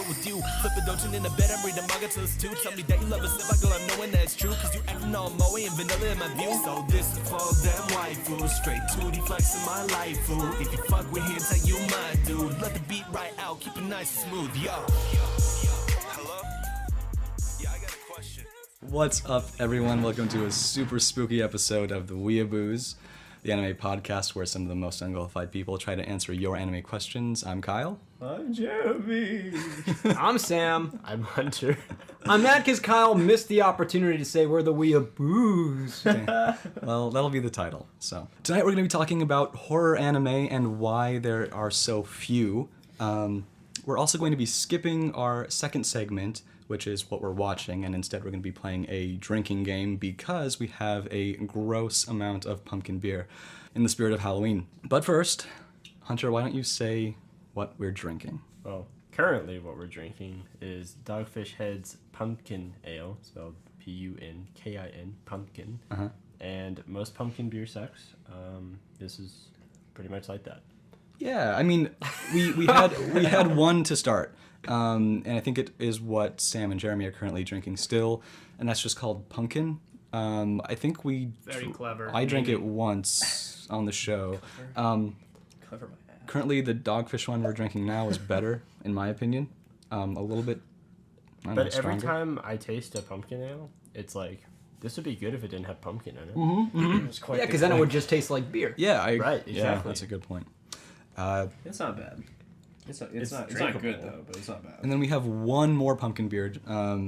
up with you. Flip a dotin in the bed, I'm reading manga till it's 2. Tell me that you love a sip, I go, I'm knowing that it's true. Cause you acting all moe and vanilla in my view. So this is for them waifus, straight 2D flex in my life, fool. If you fuck with him, tell you my dude. Let the beat right out, keep it nice and smooth, yo. Hello? Yeah, I got a question. What's up, everyone? Welcome to a super spooky episode of the WeeaBOOze, the anime podcast where some of the most unqualified people try to answer your anime questions. I'm Kyle. I'm Jeremy. I'm Sam. I'm Hunter. I'm mad because Kyle missed the opportunity to say we're the WeeaBOOze. Okay. Well, that'll be the title. So tonight we're going to be talking about horror anime and why there are so few. We're also going to be skipping our second segment, which is what we're watching, and instead we're going to be playing a drinking game because we have a gross amount of pumpkin beer in the spirit of Halloween. But first, Hunter, why don't you say what we're drinking? Well, currently what we're drinking is Dogfish Head's Pumpkin Ale, spelled P-U-N-K-I-N, pumpkin. And most pumpkin beer sucks. This is pretty much like that. Yeah, I mean, we had one to start, and I think it is what Sam and Jeremy are currently drinking still, and that's just called Pumpkin. I think Very clever. I drank it once on the show. Clever my ass. Currently, the Dogfish one we're drinking now is better, in my opinion. A little bit, I don't know, But every stronger. time I taste a pumpkin ale, it's like, this would be good if it didn't have pumpkin in it. Yeah, because then it would just taste like beer. Yeah, Right, Yeah, exactly. that's a good point. It's not bad. It's not drinkable. good though, but it's not bad. And then we have one more pumpkin beer.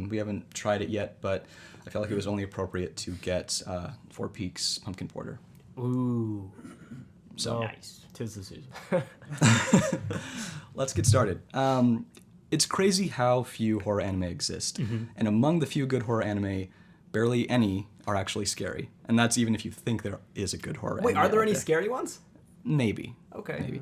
We haven't tried it yet, but I felt like it was only appropriate to get Four Peaks Pumpkin Porter. Ooh. So Nice. 'Tis the season. let's get started. It's crazy how few horror anime exist. And among the few good horror anime, barely any are actually scary. And that's even if you think there is a good horror Wait, anime are there out any scary ones? Maybe. Okay. Maybe.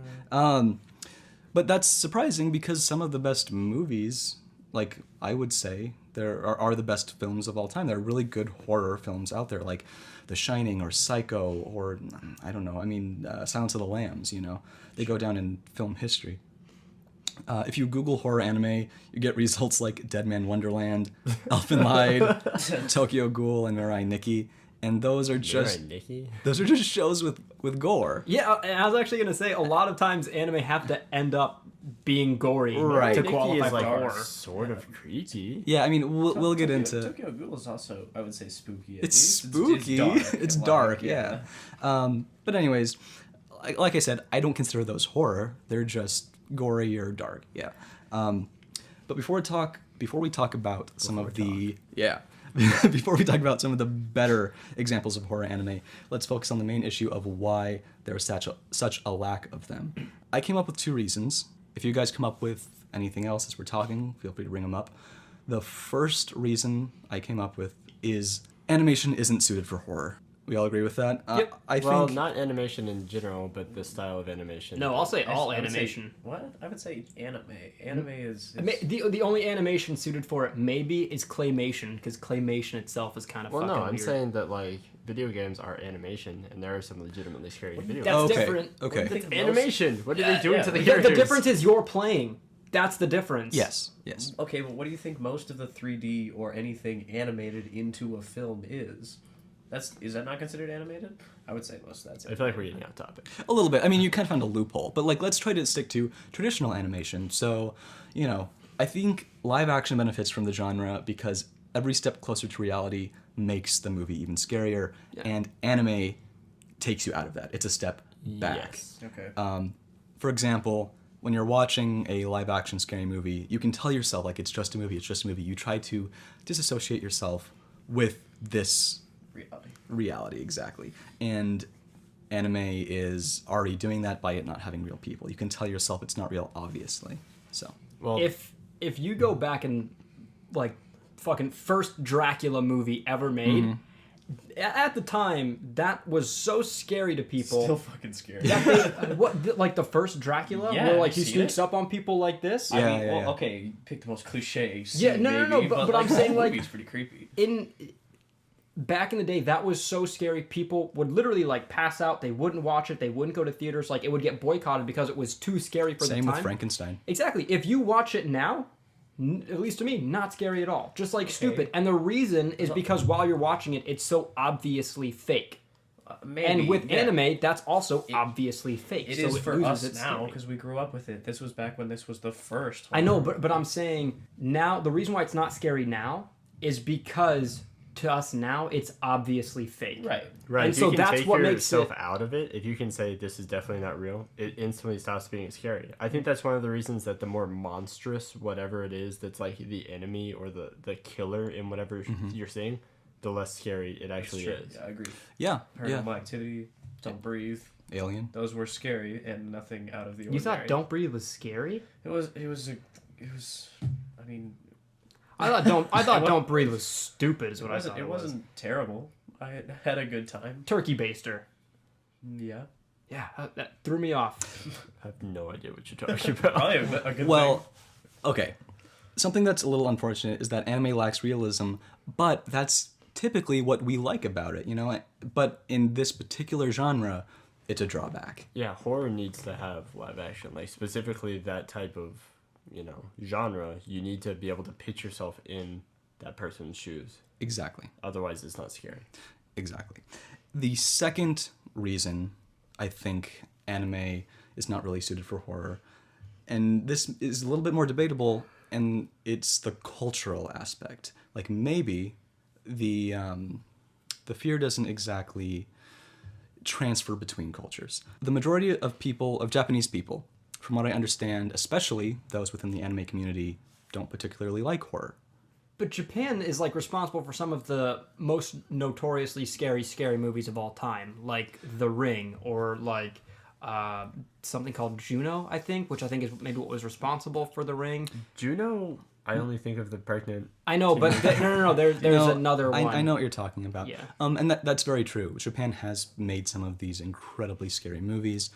But that's surprising because some of the best movies, like I would say, there are the best films of all time. There are really good horror films out there, like The Shining or Psycho or, I don't know, I mean, Silence of the Lambs, you know. They go down in film history. If you Google horror anime, you get results like Dead Man Wonderland, Elfen Lied, Tokyo Ghoul, and Mirai Nikki. And those are just Nikki? those are just shows with gore. Yeah, I was actually going to say a lot of times anime have to end up being gory Right. to Nikki qualify is for like horror. sort of creepy. Yeah, I mean, we'll get into... Tokyo Ghoul is also, I would say, spooky. At It's least. spooky. It's Like, dark, yeah. But anyways, like I said, I don't consider those horror. They're just gory or dark, yeah. But before we talk about some of the better examples of horror anime, let's focus on the main issue of why there's such a lack of them. I came up with 2 reasons. If you guys come up with anything else as we're talking, feel free to bring them up. The first reason I came up with is animation isn't suited for horror. We all agree with that? Yep. I Well, think... not animation in general, but the style of animation. No, I'll say all I would say- animation. What? I would say anime. Anime is. The only animation suited for it maybe is claymation, because claymation itself is kind of Well, fucking no, I'm weird. saying that, like, video games are animation, and there are some legitimately scary video That's games. Okay, different. okay. Think of Animation! What are they doing yeah. to the The characters? difference is you're playing. That's the difference. Yes. Okay, but what do you think most of the 3D or anything animated into a film is? Is that not considered animated? I would say most of that's I feel like we're getting off topic. A little bit. I mean, you kind of found a loophole, but like, let's try to stick to traditional animation. So, you know, I think live action benefits from the genre because every step closer to reality makes the movie even scarier, and anime takes you out of that. It's a step back. Yes. Okay. For example, when you're watching a live action scary movie, you can tell yourself like it's just a movie. You try to disassociate yourself with this reality, exactly. And anime is already doing that by it not having real people. You can tell yourself it's not real, obviously. So, Well, If you go back and like fucking first Dracula movie ever made, at the time that was so scary to people. Still fucking scary. Like the first Dracula, Yeah, where like I've he seen sneaks it. up on people like this. Yeah. I mean, okay, you picked the most cliche. Yeah, scene, no, maybe, but like, I'm saying, the like- movie's pretty creepy. Back in the day, that was so scary. People would literally like pass out. They wouldn't watch it. They wouldn't go to theaters. Like it would get boycotted because it was too scary for same the time. with Frankenstein. Exactly. If you watch it now, at least to me, not scary at all. Just like stupid. And the reason is because while you're watching it, it's so obviously fake. Maybe, And with yeah. anime, that's also obviously fake. It so is for loses us its now scary. because we grew up with it. This was back when this was the first. I know, but I'm saying now the reason why it's not scary now is because to us now it's obviously fake. Right. Right. And if so you can that's take what makes yourself it. out of it, if you can say this is definitely not real, it instantly stops being scary. I think that's one of the reasons that the more monstrous whatever it is that's like the enemy or the killer in whatever you're seeing, the less scary it actually is. Yeah, I agree. Yeah. Yeah. Paranormal Activity, Don't Breathe. Alien. Those were scary and nothing out of the ordinary. You thought Don't Breathe was scary? It was. I mean, I thought Don't Breathe was stupid. Is what I thought. it wasn't terrible. I had a good time. Turkey Baster. Yeah. Yeah, that threw me off. I have no idea what you're talking about. Probably a good Well, thing. okay. Something that's a little unfortunate is that anime lacks realism, but that's typically what we like about it, you know? But in this particular genre, it's a drawback. Yeah, horror needs to have live action. Like, specifically that type of, genre, you need to be able to pitch yourself in that person's shoes. Exactly. Otherwise, it's not scary. Exactly. The second reason I think anime is not really suited for horror, and this is a little bit more debatable, and it's the cultural aspect. Like maybe the fear doesn't exactly transfer between cultures. The majority of Japanese people, from what I understand, especially those within the anime community, don't particularly like horror. But Japan is like responsible for some of the most notoriously scary movies of all time, like The Ring or like something called Juno, I think, which I think is maybe what was responsible for The Ring. Juno, I only think of the pregnant. I know, but no. There's another one. I know what you're talking about. Yeah. And that's very true. Japan has made some of these incredibly scary movies,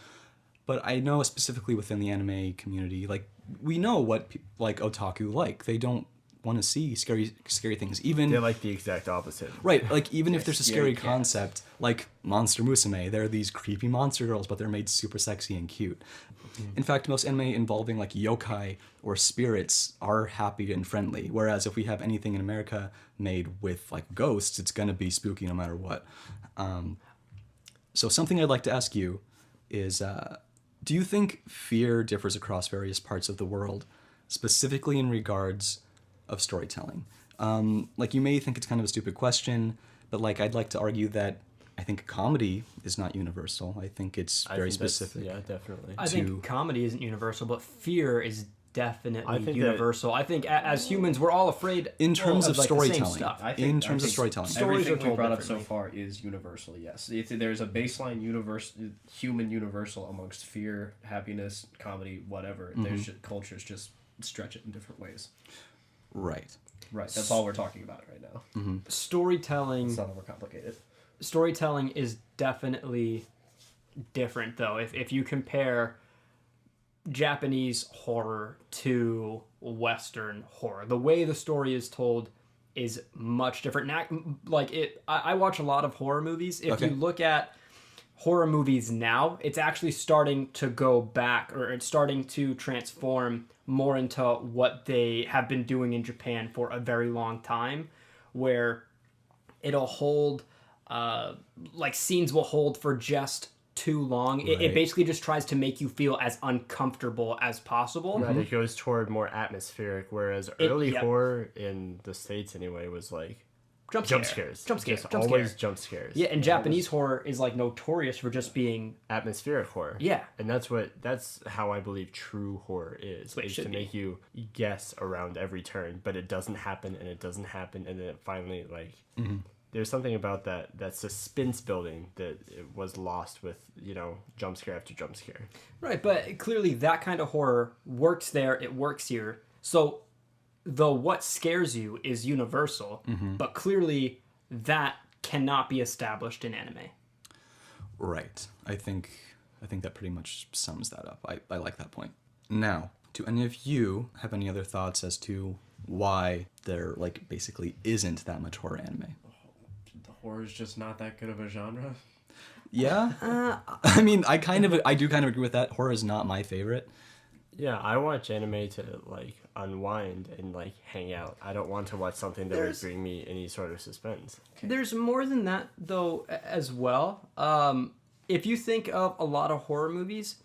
but I know specifically within the anime community, like we know what like otaku like. They don't want to see scary things. Even They're like the exact opposite. right, like even if there's a scary scary cats. concept, like Monster Musume, they're these creepy monster girls, but they're made super sexy and cute. In fact, most anime involving like yokai or spirits are happy and friendly. Whereas if we have anything in America made with like ghosts, it's gonna be spooky no matter what. So something I'd like to ask you is, do you think fear differs across various parts of the world, specifically in regards of storytelling? Like you may think it's kind of a stupid question, but like I'd like to argue that I think comedy is not universal. I think it's I very think that's- specific. Yeah, definitely. I think comedy isn't universal, but fear is definitely I think that- universal. I think as humans, we're all afraid In terms of like, the same storytelling. stuff. I In terms of storytelling. Stories everything are told we brought up so differently. far is universal. Yes, there's a baseline human universal amongst fear, happiness, comedy, whatever. There's cultures just stretch it in different ways. Right. Right. That's all we're talking about right now. Storytelling It's not overcomplicated. storytelling is definitely different though. If you compare Japanese horror to Western horror, the way the story is told is much different. I watch a lot of horror movies. If Okay. you look at horror movies now, it's actually starting to go back, or it's starting to transform more into what they have been doing in Japan for a very long time, where it'll hold like scenes will hold for just too long. It Right. basically just tries to make you feel as uncomfortable as possible. Right, it goes toward more atmospheric, whereas early yep. horror in the States anyway was like Jump jump scare. scares. Jump scare. Just Jump always scare. jump scares. Yeah, and Japanese horror is like notorious for just being Atmospheric horror. Yeah. And that's how I believe true horror is. what it Is should to be. make you guess around every turn, but it doesn't happen and it doesn't happen and then it finally like there's something about that suspense building that it was lost with, jump scare after jump scare. right, but clearly that kind of horror works there, it works here. So the what scares you is universal, but clearly that cannot be established in anime. Right. I think that pretty much sums that up. I like that point. Now, do any of you have any other thoughts as to why there like basically isn't that much horror anime? The horror is just not that good of a genre. Yeah. I mean, I do kind of agree with that. Horror is not my favorite. Yeah, I watch anime to like unwind and like hang out. I don't want to watch something that would bring me any sort of suspense. There's more than that though as well. If you think of a lot of horror movies,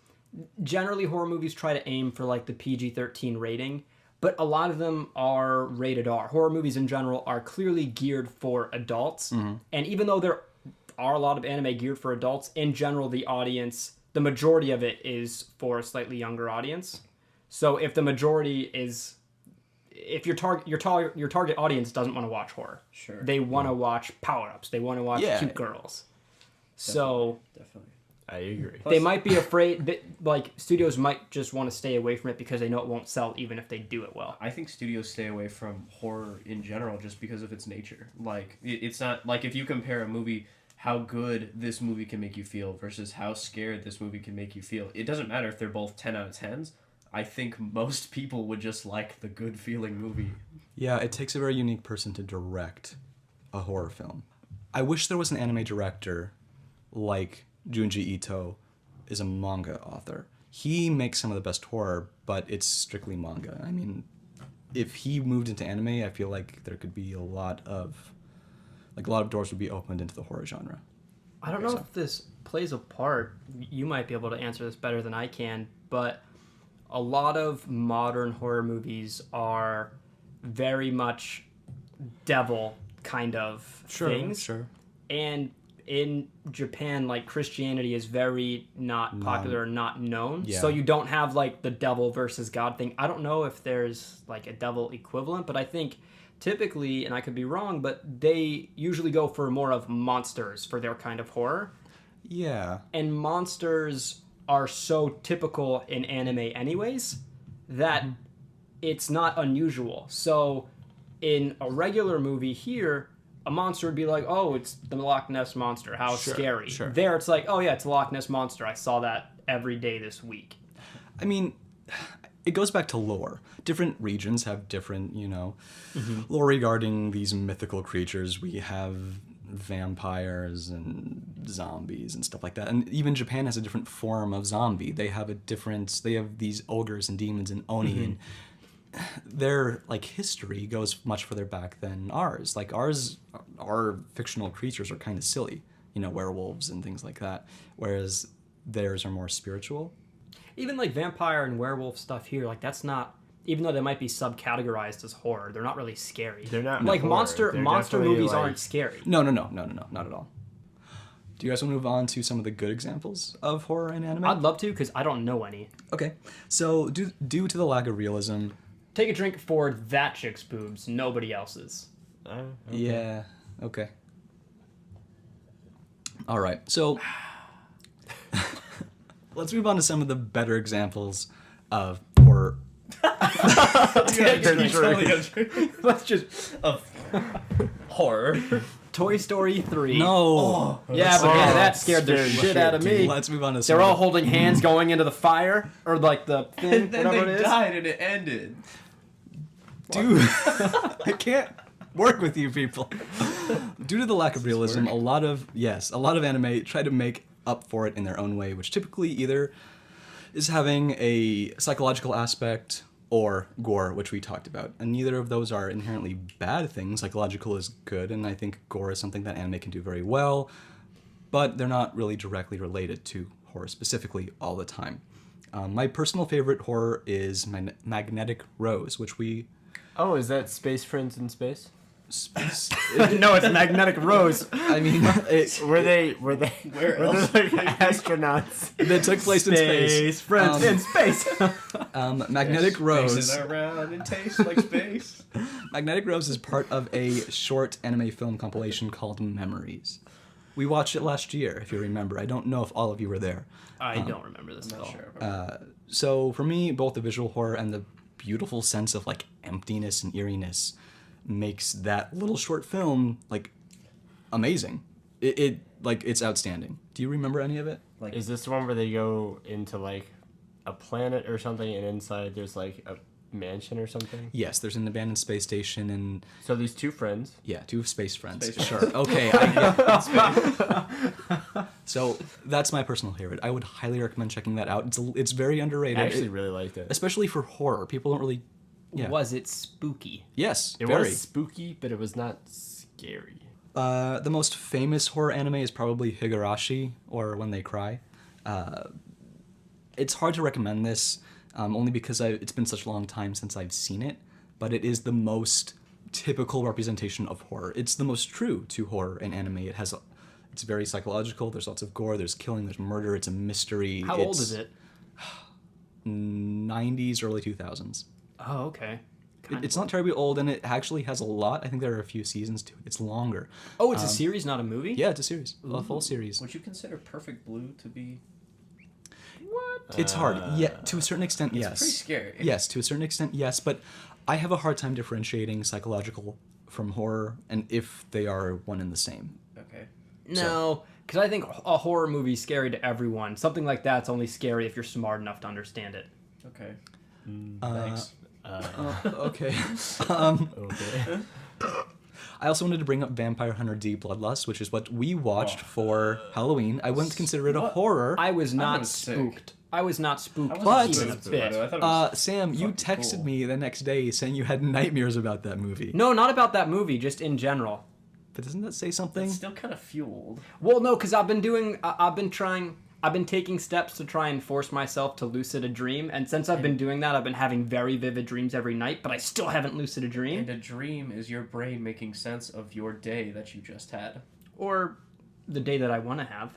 generally horror movies try to aim for like the PG-13 rating, but a lot of them are rated R. Horror movies in general are clearly geared for adults, and even though there are a lot of anime geared for adults, in general the majority of it is for a slightly younger audience. So if the majority is, if your target audience doesn't want to watch horror, Sure. they want to watch power-ups, they want to watch cute girls. So Definitely. I agree. they might be afraid that like studios might just want to stay away from it because they know it won't sell even if they do it well. I think studios stay away from horror in general just because of its nature. Like, it's not like if you compare a movie, how good this movie can make you feel versus how scared this movie can make you feel. It doesn't matter if they're both 10 out of 10s. I think most people would just like the good feeling movie. Yeah, it takes a very unique person to direct a horror film. I wish there was an anime director like Junji Ito is a manga author. He makes some of the best horror, but it's strictly manga. I mean, if he moved into anime, I feel like there could be a lot of doors would be opened into the horror genre. I don't know if this plays a part. You might be able to answer this better than I can, but a lot of modern horror movies are very much devil kind of things. Sure. And in Japan, like Christianity is very not popular, not known. Yeah. So you don't have like the devil versus God thing. I don't know if there's like a devil equivalent, but I think typically, and I could be wrong, but they usually go for more of monsters for their kind of horror. Yeah. And monsters are so typical in anime anyways that it's not unusual. So in a regular movie here, a monster would be like, oh, it's the Loch Ness Monster. How scary. Sure. There, it's like, oh yeah, it's a Loch Ness Monster. I saw that every day this week. I mean, it goes back to lore. Different regions have different, lore regarding these mythical creatures. We have vampires and zombies and stuff like that. And even Japan has a different form of zombie. They have these ogres and demons and oni and their history goes much further back than ours. Like our fictional creatures are kind of silly, werewolves and things like that, whereas theirs are more spiritual. Even like vampire and werewolf stuff here, like that's not, even though they might be subcategorized as horror, they're not really scary. They're not like horror. monster They're movies like- aren't scary. No, not at all. Do you guys want to move on to some of the good examples of horror in anime? I'd love to because I don't know any. Okay, so due to the lack of realism, Take a drink for that chick's boobs, nobody else's. Okay. yeah, okay. All right, so let's move on to some of the better examples of horror. Let's just Horror. Toy Story 3. No. Yeah, but man, that scared the shit out of me. Let's move on to some. They're all of holding hands going into the fire, or like the thing, And then whatever they it is. died and it ended. Dude, I can't work with you people. Due to the lack of realism, a lot of anime try to make up for it in their own way, which typically either is having a psychological aspect or gore, which we talked about. And neither of those are inherently bad things. Psychological is good, and I think gore is something that anime can do very well, but they're not really directly related to horror specifically all the time. My personal favorite horror is Magnetic Rose, which we... Oh, is that Space Friends in Space? No, it's Magnetic Rose. I mean, Were they Where were else? they like astronauts? that took place in space. Friends in space. Magnetic Rose. Spacing around and tastes like space. Magnetic Rose is part of a short anime film compilation called Memories. We watched it last year, if you remember. I don't know if all of you were there. I don't remember this at all. Sure. So for me, both the visual horror and the beautiful sense of emptiness and eeriness makes that little short film amazing. It's outstanding. Do you remember any of it? Is this the one where they go into a planet or something, and inside there's a mansion or something? Yes, there's an abandoned space station and So these two friends. yeah, two space friends. Space Sure. friends. Okay. So that's my personal favorite. I would highly recommend checking that out. It's very underrated. I actually really liked it. Especially for horror. People don't really. Yeah. Was it spooky? Yes. It very. was spooky, but it was not scary. The most famous horror anime is probably Higurashi or When They Cry. It's hard to recommend this only because it's been such a long time since I've seen it, but it is the most typical representation of horror. It's the most true to horror in anime. It's very psychological. There's lots of gore. There's killing. There's murder. It's a mystery. How old is it? 90s, early 2000s. Oh, okay. It's not terribly old, and it actually has a lot. I think there are a few seasons to it. It's longer. Oh, it's a series, not a movie? Yeah, it's a series, a full series. Would you consider Perfect Blue to be? It's hard. Yeah, to a certain extent, It's yes. pretty scary. Yes, to a certain extent, yes. But I have a hard time differentiating psychological from horror, and if they are one and the same. Okay. No, because I think a horror movie is scary to everyone. Something like that's only scary if you're smart enough to understand it. Okay. Thanks. Okay. Okay. I also wanted to bring up Vampire Hunter D Bloodlust, which is what we watched for Halloween. I wouldn't consider it a horror. I was not was sick. spooked. I was not spooked But- even a Spooked, by the way. I bit. thought it was Sam, you fucking texted cool. me the next day saying you had nightmares about that movie. No, not about that movie, just in general. But doesn't that say something? It's still kind of fueled. Well, no, because I've been taking steps to try and force myself to lucid a dream, and since I've been doing that, I've been having very vivid dreams every night, but I still haven't lucid a dream. And a dream is your brain making sense of your day that you just had. Or the day that I want to have.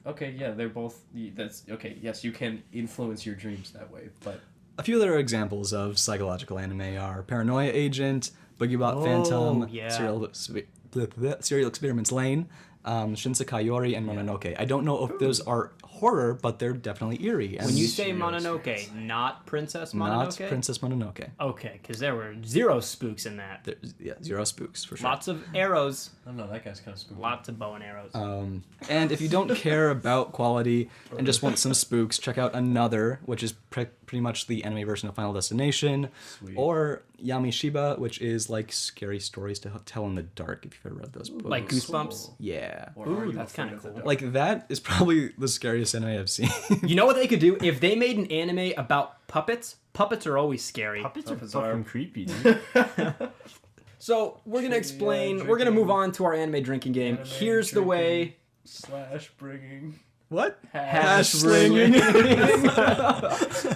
Okay, yeah, they're both. That's okay. Yes, you can influence your dreams that way, but A few other examples of psychological anime are Paranoia Agent, Boogie Bot Phantom, yeah. Serial Experiments Lane, Shinsekai Yori, and Mononoke. I don't know if those are horror, but they're definitely eerie. And When you say Serial Mononoke, not Princess Mononoke? not Princess Mononoke. Okay, because there were zero spooks in that. Yeah, zero spooks for sure. Lots of arrows, I don't know. That guy's kind of spooky. lots of bow and arrows. And if you don't care about quality and just want some spooks, check out Another, which is pretty much the anime version of Final Destination, Sweet. or Yamishiba, which is like scary stories to tell in the dark. If you've ever read those books, Like Goosebumps? yeah, Or Ooh, are you that's afraid kinda of the cool. dark? like that is probably the scariest anime I've seen. You know what they could do? If they made an anime about puppets, puppets are always scary. Puppets are Puppets are- fucking creepy, dude. So we're gonna explain. We're gonna move on to our anime drinking game. Anime Here's the way. / bringing What? Hash slinging.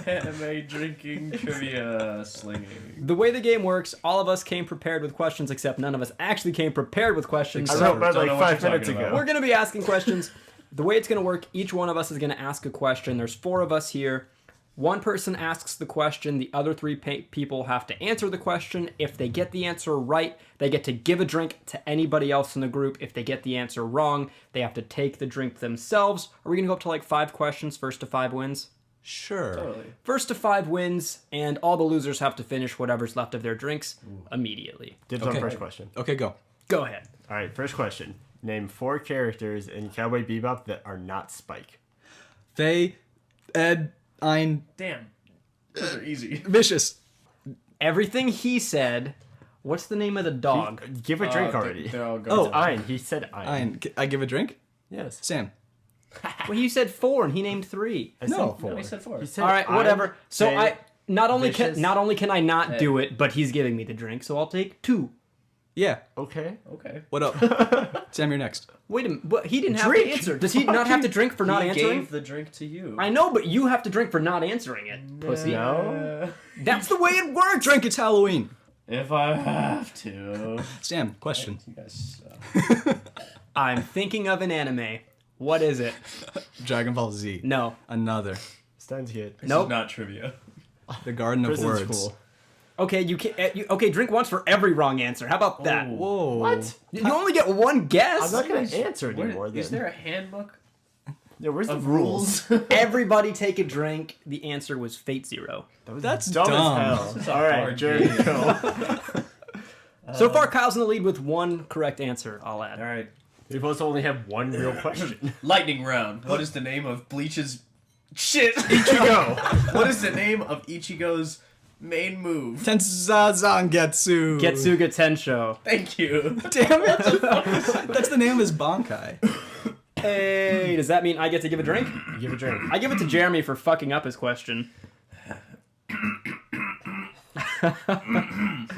anime drinking trivia slinging. The way the game works, all of us came prepared with questions, except none of us actually came prepared with questions. I So wrote mine Don't know like what 5 you're minutes talking ago. about. we're gonna be asking questions. The way it's gonna work, each one of us is gonna ask a question. There's 4 of us here. One person asks the question. The other 3 people have to answer the question. If they get the answer right, they get to give a drink to anybody else in the group. If they get the answer wrong, they have to take the drink themselves. Are we gonna go up to like 5 questions? First to 5 wins. Sure. Totally. First to 5 wins, and all the losers have to finish whatever's left of their drinks immediately. Dibs Okay. on first question. Okay, go. Go ahead. All right, first question. Name 4 characters in Cowboy Bebop that are not Spike. Faye, Ed, Ein, Damn. Those are easy. Vicious. Everything he said. What's the name of the dog? Give a drink already. They're all good. Oh, Ein. He said Ein. Ein. I give a drink? Yes. Sam. Well, you said 4 and he named 3. I No. said 4. No, he said 4. He said All right, Ein, whatever. So Faye, I not only Vicious. can I not do it, but he's giving me the drink, so I'll take 2. Yeah. Okay. Okay. What up? Sam, you're next. Wait a minute, but he didn't have Drink. to answer. Does he not have to drink for not He answering? gave the drink to you. I know, but you have to drink for not answering it, pussy. No. That's the way it works. Drink, it's Halloween. If I have to. Sam, question. You guys. I'm thinking of an anime. What is it? Dragon Ball Z. No. Another. Sounds good. This Nope. is not trivia. The Garden of Prison Words. School. Okay, you can. Okay, drink once for every wrong answer. How about that? Oh. Whoa. What? You only get one guess. I'm not going to answer Where- anymore is then. there a handbook Yeah, where's the of rules? rules? Everybody take a drink. The answer was Fate Zero. That's Dumb dumb. as hell. All right, hard Jeremy, game. go. So far, Kyle's in the lead with 1 correct answer. I'll add. All right. We're supposed to only have one real question. Lightning round. What is the name of Bleach's shit? Ichigo. What is the name of Ichigo's main move. Tensazangetsu. Getsuga Tensho. Thank you. Damn it. That's the name of his Bankai. Hey, does that mean I get to give a drink? Give a drink. I give it to Jeremy for fucking up his question.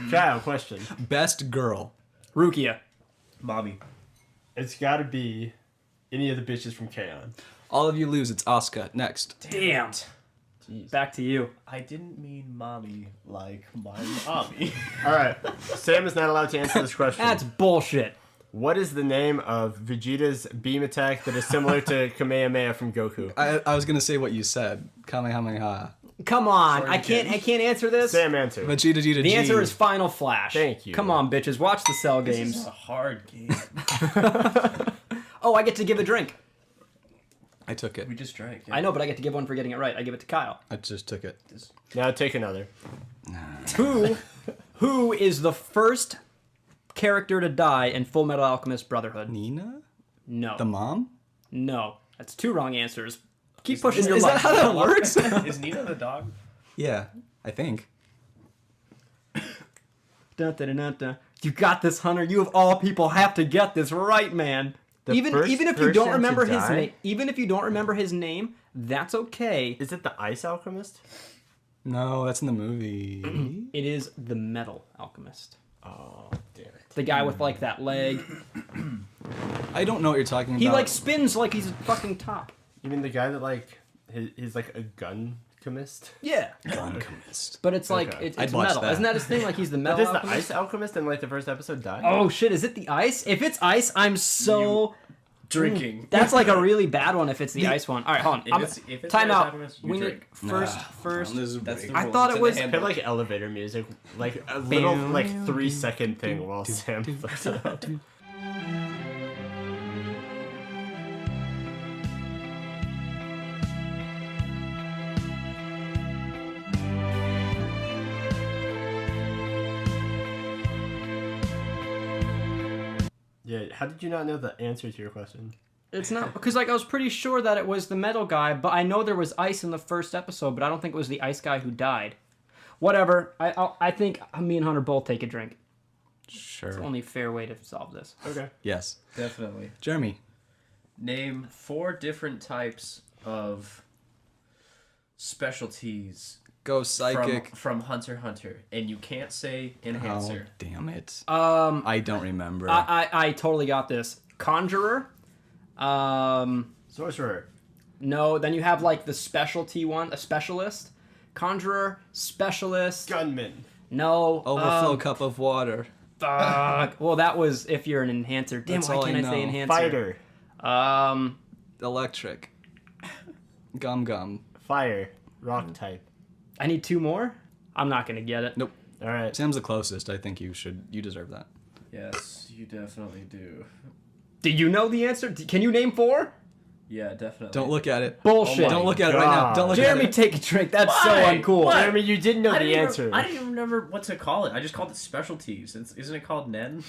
Kyle, question. Best girl. Rukia. Mommy. It's got to be any of the bitches from K-On! All of you lose. It's Asuka. Next. Damn. Back to you. I didn't mean mommy like my mommy. All right. Sam is not allowed to answer this question. That's bullshit. What is the name of Vegeta's beam attack that is similar to Kamehameha from Goku? I was gonna say what you said. Kamehameha. Come on, Sorry, I can't answer this. Sam, answer. Vegeta Gita The answer is Final Flash. Thank you. Come on, bitches, watch the Cell This games. is a hard game. Oh, I get to give a drink. I took it. We just drank. Yeah. I know, but I get to give one for getting it right. I give it to Kyle. I just took it. Now take another. Who is the first character to die in Full Metal Alchemist Brotherhood? Nina? No. The mom? No. That's two wrong answers. Keep pushing your Is luck. that how that works? Is Nina the dog? Yeah, I think. Dun, dun, dun, dun. You got this, Hunter. You of all people have to get this right, man. The Even first if you person don't to remember his die? name, even if you don't remember his name, that's okay. Is it the Ice Alchemist? No, that's in the movie. It is the Metal Alchemist. Oh, damn it. The guy with like that leg. I don't know what you're talking about. He like spins like he's a fucking top. You mean the guy that like he's like a gun chemist? Yeah. Gun-chemist. But it's like Okay. it's I'd watch metal. that. Isn't that his thing? Like he's the metal Does the alchemist? Ice Alchemist in like the first episode die? Oh shit, is it the ice? If it's ice, I'm so Drinking. That's like a really bad one if it's the ice one. Alright, hold on. If it's time Ice out. Alchemist, you We need drink. first That's the I rules. thought It's it in the was- I handbook. have like elevator music, like a little like 3-second thing while Sam looks it up. Yeah, how did you not know the answer to your question? It's not because like I was pretty sure that it was the metal guy, but I know there was ice in the first episode, but I don't think it was the ice guy who died. Whatever. I think me and Hunter both take a drink. Sure. It's the only fair way to solve this. Okay. Yes. Definitely. Jeremy. Name 4 different types of specialties Go psychic. from Hunter x Hunter, and you can't say enhancer. Oh, damn it. I don't remember. I totally got this. Conjurer. Sorcerer. No, then you have like the specialty one, a specialist. Conjurer, specialist. Gunman. No. Overflow cup of water. Fuck. Well, that was if you're an enhancer. Damn, That's why all can't I I say know. enhancer? Fighter. Electric. Gum. Fire. Rock type. I need 2 more. I'm not gonna get it. Nope. All right. Sam's the closest. I think you deserve that. Yes, you definitely do. Do you know the answer? Can you name 4? Yeah, definitely. Don't look at it. Bullshit. Don't look at it right now. Don't look Jeremy, at it. take a drink. That's so Why? uncool. What? Jeremy, you didn't know the answer. I didn't even remember what to call it. I just called it specialties. Isn't it called Nen?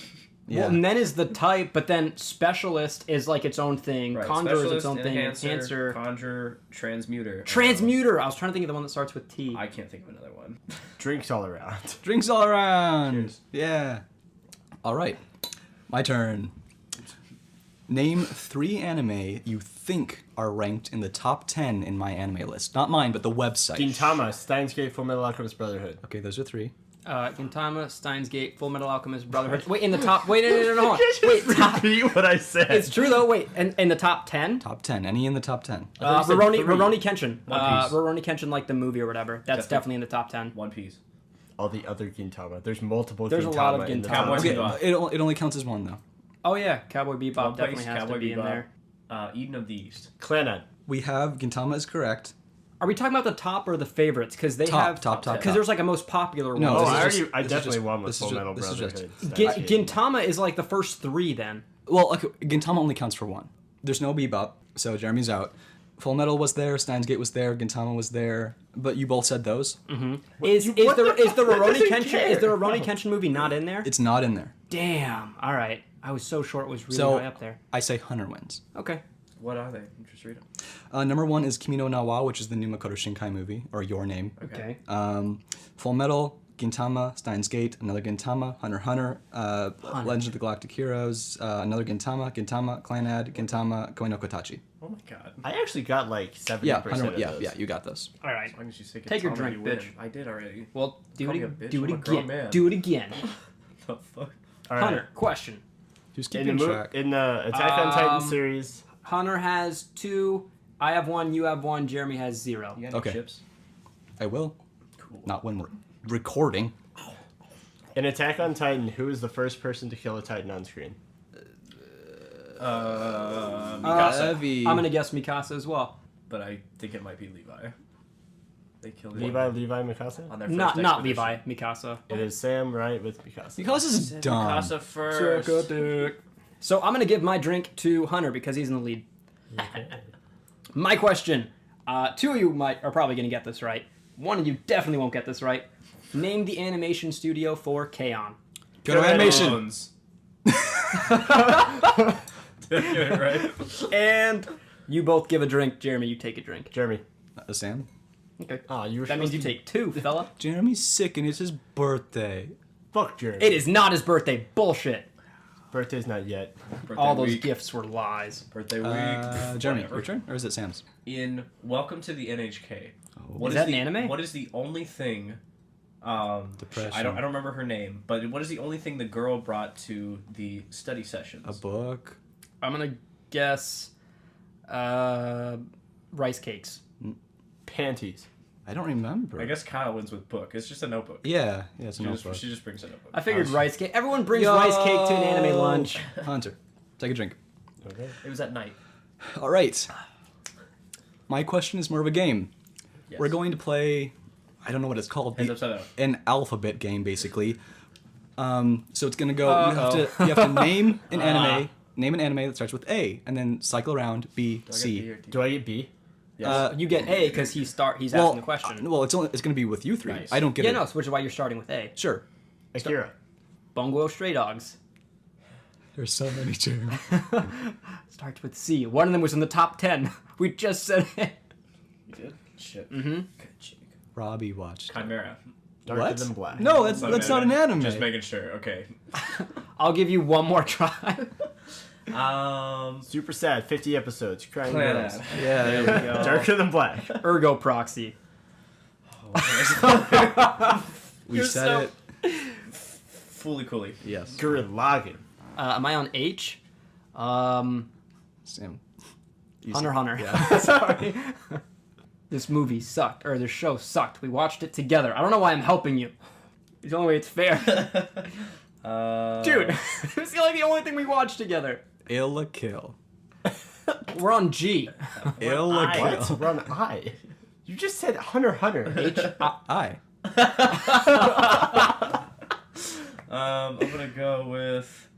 Yeah. Well, Nen is the type, but then specialist is like its own thing. Right. Conjure is its Specialist, own thing. enhancer, conjure, transmuter. Transmuter. I was trying to think of the one that starts with T. I can't think of another one. Drinks all around. Drinks all around. Cheers. Yeah. All right. My turn. Name 3 anime you think are ranked in the top 10 in my anime list. Not mine, but the website. Gintama, Steins Gate, Full Metal Alchemist Brotherhood. Okay, those are 3. Gintama, Steins Gate, Full Metal Alchemist Brotherhood. Wait, in the top. Wait, no. Hold on. Wait, top. Repeat what I said. It's true though. Wait, in the top 10. Top 10. Any in the top 10? thought you said Rurouni 3. Kenshin. One Piece. Rurouni Kenshin, like the movie or whatever. That's definitely in the top 10. One Piece. All the other Gintama. There's multiple There's a Gintama lot of in the Gintama. top Cowboy 10. Okay, it only counts as 1 though. Oh yeah, Cowboy Bebop One definitely Piece, has Cowboy to be in Bebop. there. Eden of the East. Clannad. We have Gintama is correct. Are we talking about the top or the favorites? Because they Top, have top. Because there's like a most popular one. No, Oh, this is I just- already. I this is definitely just- won with this is Full just- Metal this is just- Brotherhood. Steins Gate. Gintama is like the first 3 then. Well, okay, Gintama only counts for 1. There's no Bebop, so Jeremy's out. Full Metal was there, Steins Gate was there, Gintama was there, but you both said those. Is the Rurouni Kenshin movie not in there? It's not in there. Damn. All right. I was so sure it was really So high up there. I say Hunter wins. Okay. What are they? Just read them. Number 1 is Kimi no Na wa, which is the new Makoto Shinkai movie, or Your Name. Okay. Full Metal, Gintama, Steins Gate, another Gintama, Hunter x Hunter, Legend of the Galactic Heroes, another Gintama, Clannad, Gintama, Koi no Kotachi. Oh my god. I actually got like 70% Yeah, of those. yeah, you got those. All right. As long as you say Take your Gintama, drink, you win. bitch. I did already. Well, do Call it, me a bitch, do it I'm a grown again. man. Do it again. The fuck? All right. Hunter, question. Who's In keeping the, track? in the Attack on Titan Um, series, Hunter has 2. I have 1. You have 1. Jeremy has 0. You got any Okay. chips? I will. Cool. Not when we're recording. in Attack on Titan, who is the first person to kill a Titan on screen? Mikasa. Heavy. I'm gonna guess Mikasa as well. But I think it might be Levi. They killed Levi Mikasa? on their first Not expedition. Levi. Mikasa. It is Sam Wright with Mikasa. Because this is Said dumb. Mikasa first. So I'm gonna give my drink to Hunter because he's in the lead. My question. 2 of you are probably gonna get this right. 1 of you definitely won't get this right. Name the animation studio for K-On! Go to animation. Bones. Did I get it right? And you both give a drink. Jeremy, you take a drink. Jeremy. Sam? Okay. Oh, you were That means you supposed take 2, fella. Jeremy's sick and it's his birthday. to... Fuck Jeremy. It is not his birthday. Bullshit. Birthday's not yet. Birthday All those week. gifts were lies. Birthday week. Jeremy, Whatever. your turn? Or is it Sam's? In Welcome to the NHK. What Is that the, an anime? What is the only thing? Depression. I don't remember her name, but what is the only thing the girl brought to the study sessions? A book. I'm gonna guess rice cakes. Panties. I don't remember. I guess Kyle wins with book. It's just a notebook. Yeah, it's a notebook. She just brings a notebook. I figured rice cake. Everyone brings rice cake to an anime lunch. Hunter, take a drink. Okay. It was at night. All right. My question is more of a game. Yes. We're going to play, I don't know what it's called, Hands upside down. an alphabet game basically. So it's gonna go. You have to name an anime. Name an anime that starts with A, and then cycle around B, Do I get C. B or D? Do I get B? Yes. You get A because he's asking the question. Well, it's gonna be with you three. Nice. I don't get Yeah, it. no, which is why you're starting with A. Sure. Akira. Bungo Stray Dogs. There's so many, Jeremy. Starts with C. One of them was in the top 10. We just said it. You did? Shit. Mm-hmm. Good cheek. Robbie watched. Chimera. Darker What? than black. No, that's not an anime. Just making sure. Okay. I'll give you one more try. Super sad. 50 episodes. Crying Planet. girls. Yeah, there we go. Darker than black. Ergo Proxy. We You're said so- it. Fully coolly. Yes. Gurren Lagann. Am I on H? Sam. Easy. Hunter x Hunter. Yeah. Sorry. This movie sucked, or this show sucked. We watched it together. I don't know why I'm helping you. It's the only way it's fair. Dude, it's like the only thing we watched together. Illa Kill. We're on G. Illa What? Kill. We're on I. You just said Hunter x Hunter. H. I. I'm gonna go with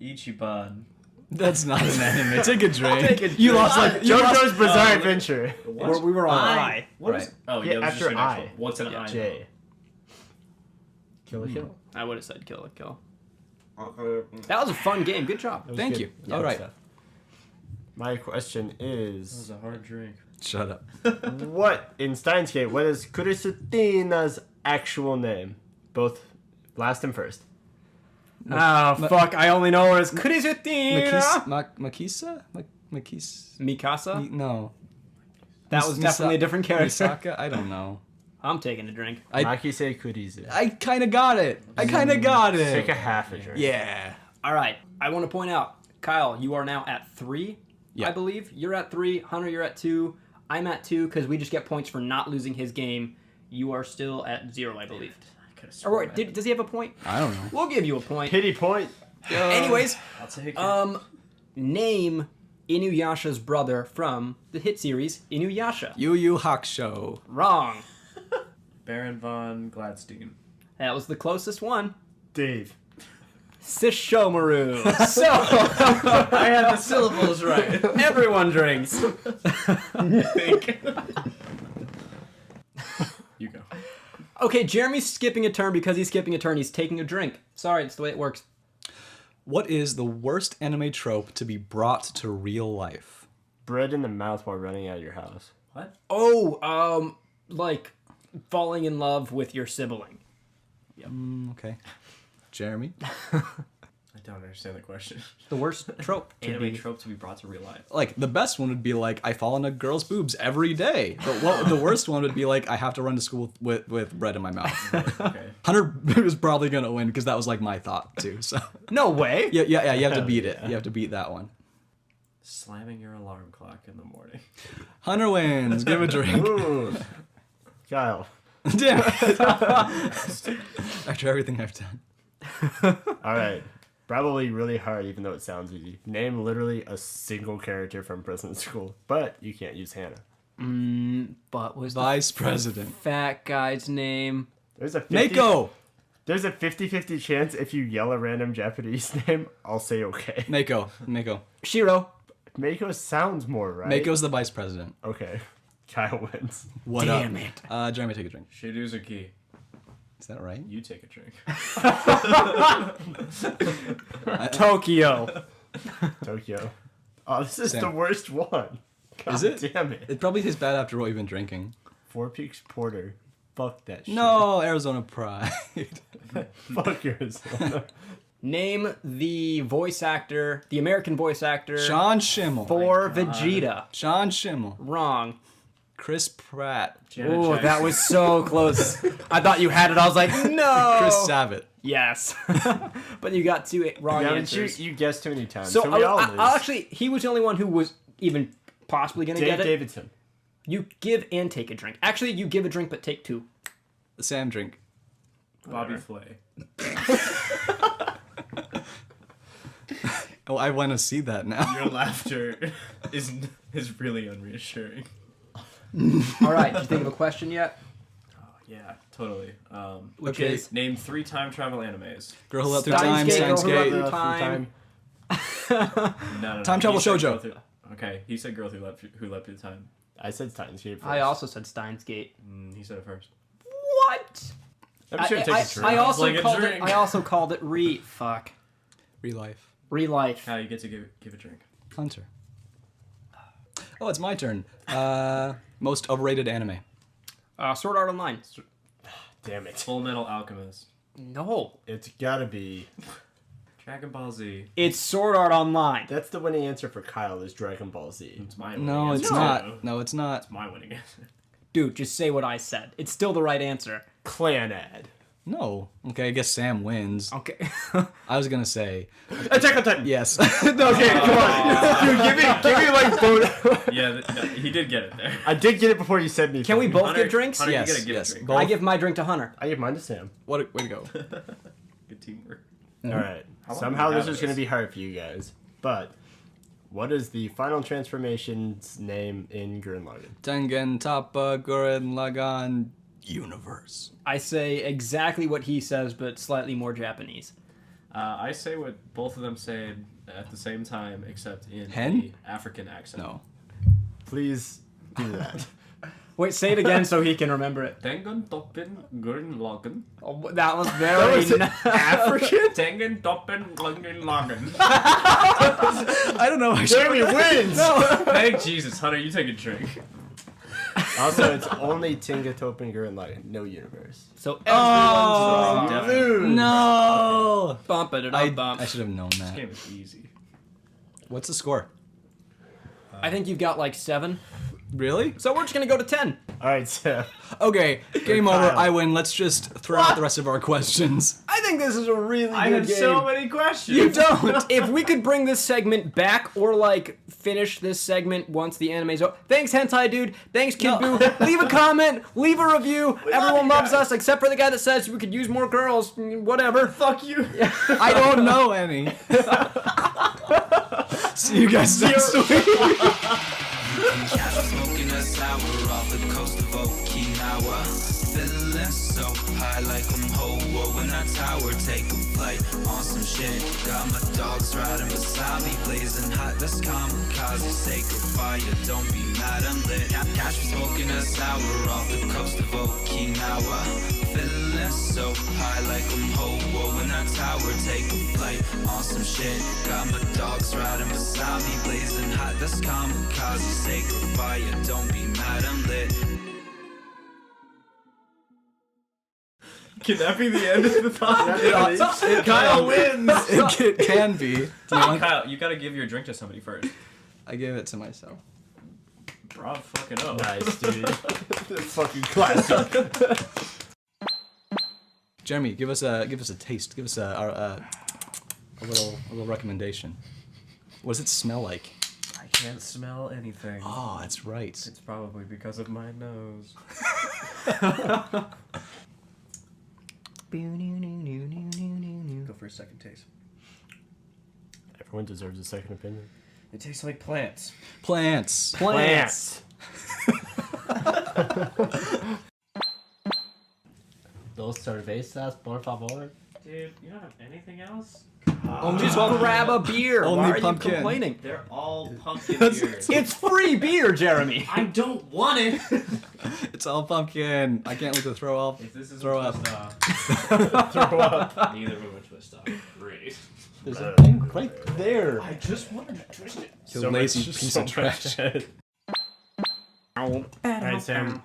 Ichiban. That's not an anime. Take a drink. Take a You drink. lost like you JoJo's lost. Bizarre Adventure. We were on I. What Right. is? Oh, Yeah, yeah. after Just an actual, I. what's an I? J. Kill a kill. I would have said Kill a Kill. That was a fun game. Good job. That was Thank good. you. Yeah, All good right. stuff. My question That was is, a hard drink. Shut up. what in Steins Gate? What is Kurisutina's actual name? Both last and first. Oh, fuck. I only know her as Kurizutina. Makisa? Makisa? Mikasa? No. That was definitely a different character. Misaka? I don't know. I'm taking a drink. Makise Kurizu. I kind of got it. Take a half a drink. Yeah. All right. I want to point out, Kyle, you are now at 3, Yeah. I believe. You're at 3. Hunter, you're at 2. I'm at 2 because we just get points for not losing his game. You are still at 0, I believe. I could've Or sworn wait, does he have a point? I don't know. We'll give you a point. Pity point. Anyways, I'll take it. name Inuyasha's brother from the hit series Inuyasha. Yu Yu Hakusho. Wrong. Baron von Gladstein. That was the closest one. Dave. Sishomaru. So, I had the syllables right. everyone drinks. You go. Okay, Jeremy's skipping a turn because he's skipping a turn. He's taking a drink. Sorry, it's the way it works. What is the worst anime trope to be brought to real life? bread in the mouth while running out of your house. What? Oh, like falling in love with your sibling. Okay. Jeremy? I don't understand the question. The worst trope. Anime trope to be brought to real life. Like, the best one would be like, I fall in a girl's boobs every day. The worst one would be like, I have to run to school with bread in my mouth. Okay. Hunter is probably going to win because that was like my thought too. So No way. yeah, you have to beat it. You have to beat that one. Slamming your alarm clock in the morning. Hunter wins. Give a drink. Ooh. Kyle. Damn it. After everything I've done. All right. Probably really hard, even though it sounds easy. Name literally a single character from Prison School, but you can't use Hannah. But was the Vice President. fat guy's name? There's a 50, Mako. There's a 50-50 chance if you yell a random Japanese name, I'll say okay. Mako. Shiro. Mako sounds more right. Mako's the Vice President. Okay. Kyle wins. What Damn up? it. Jeremy, take a drink. Shidozuki, Is that right? you take a drink. Tokyo. Tokyo. Oh, this is Sam. the worst one. God Is it? damn it. It probably tastes bad after what we've been drinking. Four Peaks Porter. Fuck that shit. No, Arizona Pride. Fuck Arizona. Name the voice actor, the American voice actor Sean Schimmel. for Vegeta. Sean Schimmel. Wrong. Chris Pratt. Janet Oh, that Jackson. was so close. I thought you had it. I was like, no. Chris Sabat. Yes. But you got two wrong Yeah, but answers. you guessed too many times. So So, we all lose. I actually, he was the only one who was even possibly going to Dave get it. Davidson. You give and take a drink. Actually, you give a drink but take two. Sam drink. Bobby Flay. Oh, I want to see that now. Your laughter is really unreassuring. All right. Did you think of a question yet? Oh, yeah, totally. Which Okay. is Name 3 time travel animes. Girl Who Leapt Through Steins Time, Gate, Steins Girl Who Gate. Leapt Through Time. No. Time travel he said shoujo. Girl Through- Okay, he said Girl Who Leapt Through Time. I said Steins Gate first. I also said Steins Gate. He said it first. What? I'm sure it takes a I drink. also Like a called it. drink. I also called it fuck. Real life. Relife. How you get to give a drink. Hunter. Oh, it's my turn. Most overrated anime. Sword Art Online. Damn it. Full Metal Alchemist. No. It's gotta be. Dragon Ball Z. It's Sword Art Online. That's the winning answer for Kyle is Dragon Ball Z. It's my winning No, answer. it's not. No, it's not. It's my winning answer. Dude, just say what I said. It's still the right answer. Clan ad. No. Okay, I guess Sam wins. Okay. I was gonna say Attack on Titan. yes. Okay, come on. Dude, give me like both. Yeah, he did get it there. I did get it before you said anything. Can we both Hunter- give drinks? Hunter, you Yes, gotta give yes. a drink. Both. I give my drink to Hunter. I give mine to Sam. What? Way to go. Good teamwork. All right. How long Somehow do we this have is going to this? be hard for you guys. But what is the final transformation's name in Gurren Lagann? Tengen Toppa Gurren Lagann Universe. I say exactly what he says, but slightly more Japanese. I say what both of them say at the same time, except in Hen? the African accent. No. Please do that. Wait, say it again so he can remember it. Tengen Toppen Gurren Lagann. Oh, that was very African? Tengen Toppen Gurren Lagann. I don't know. Jeremy wins! Thank Jesus, Hunter, you take a drink. Also, it's only Tinga Topen Gurren Lagann, no universe. So Oh, everyone's Definitely. No. bump it I bump. should have known This that. game is easy. What's the score? I think you've got like 7. Really? So we're just gonna go to 10. All right, Sam. Okay, game over. Kyle. I win. Let's just throw out the rest of our questions. I think this is a really I good have game. so many questions. You don't. If we could bring this segment back or like finish this segment once the anime's over. Thanks, Hentai Dude. Thanks, Kid Boo. Leave a comment. Leave a review. Everyone you loves guys. us except for the guy that says we could use more girls. Whatever. Fuck you. I don't know any. See you guys next week. Smoking a sour off the coast of Okinawa. Feeling so high like I'm Ho-Oh when that tower take a flight on some shit. Got my dogs riding beside me, blazing hot, that's kamikaze. Sacred fire, don't be mad, I'm lit. Cash for smoking a sour off the coast of Okinawa. Feeling so high like I'm Ho-Oh when that tower take a flight on some shit. Got my dogs riding beside me, blazing hot, that's kamikaze. Sacred fire, don't be mad, I'm lit. Can that be the end of the podcast? Kyle wins. It can be. Do you want? Kyle, you gotta give your drink to somebody first. I gave it to myself. Bro, fucking up. Nice, dude. Fucking classic. Jeremy, give us a taste. Give us a little recommendation. What does it smell like? I can't smell anything. Oh, that's right. It's probably because of my nose. Go for a second taste. Everyone deserves a second opinion. It tastes like plants. Plants. Plants. Dos cervezas, por favor. Dude, you don't have anything else? Just grab a beer. Only Why are pumpkin. you complaining? They're all pumpkin beer. It's free beer, Jeremy. I don't want it. It's all pumpkin. I can't wait to throw up. If this is Throw a up. twist off, Throw up. neither of them are twist off. Great. There's a thing right there. I just wanted to twist it. You lazy piece of trash. Alright, Sam.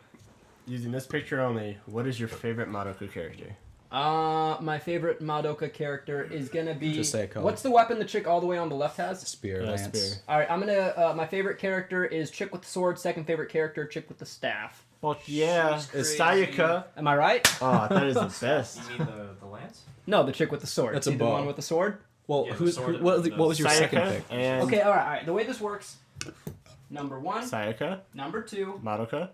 Using this picture only, what is your favorite Madoka character? My favorite Madoka character is gonna be. Just say a color. What's the weapon the chick all the way on the left has? Spear, Yeah, lance. spear. All right, I'm gonna. My favorite character is chick with the sword. Second favorite character, chick with the staff. Fuck yeah. She's It's crazy. Sayaka. Am I right? Oh, that is the best. You mean the lance? No, the chick with the sword. That's a See the bow. one with the sword. Well, Yeah, the who's, sword what and was your second Sayaka pick? and Okay, all right. The way this works: number one, Sayaka, number two. Madoka.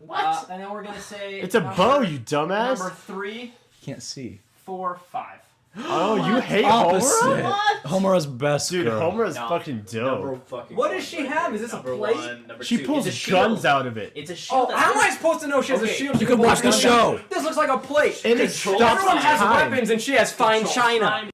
And then we're gonna say. It's a number- bow, you dumbass. Number 3, Can't see. 4, 5. Oh, you hate Opposite. Homura? Homura's best Dude, girl. Homer is No. fucking dope. What does she have? Is this a plate? She pulls guns out of it. It's a shield. Oh, how am I supposed to know she has a Okay, shield? You can watch the show. This looks like a plate. And it Everyone stops has time. weapons and she has fine china.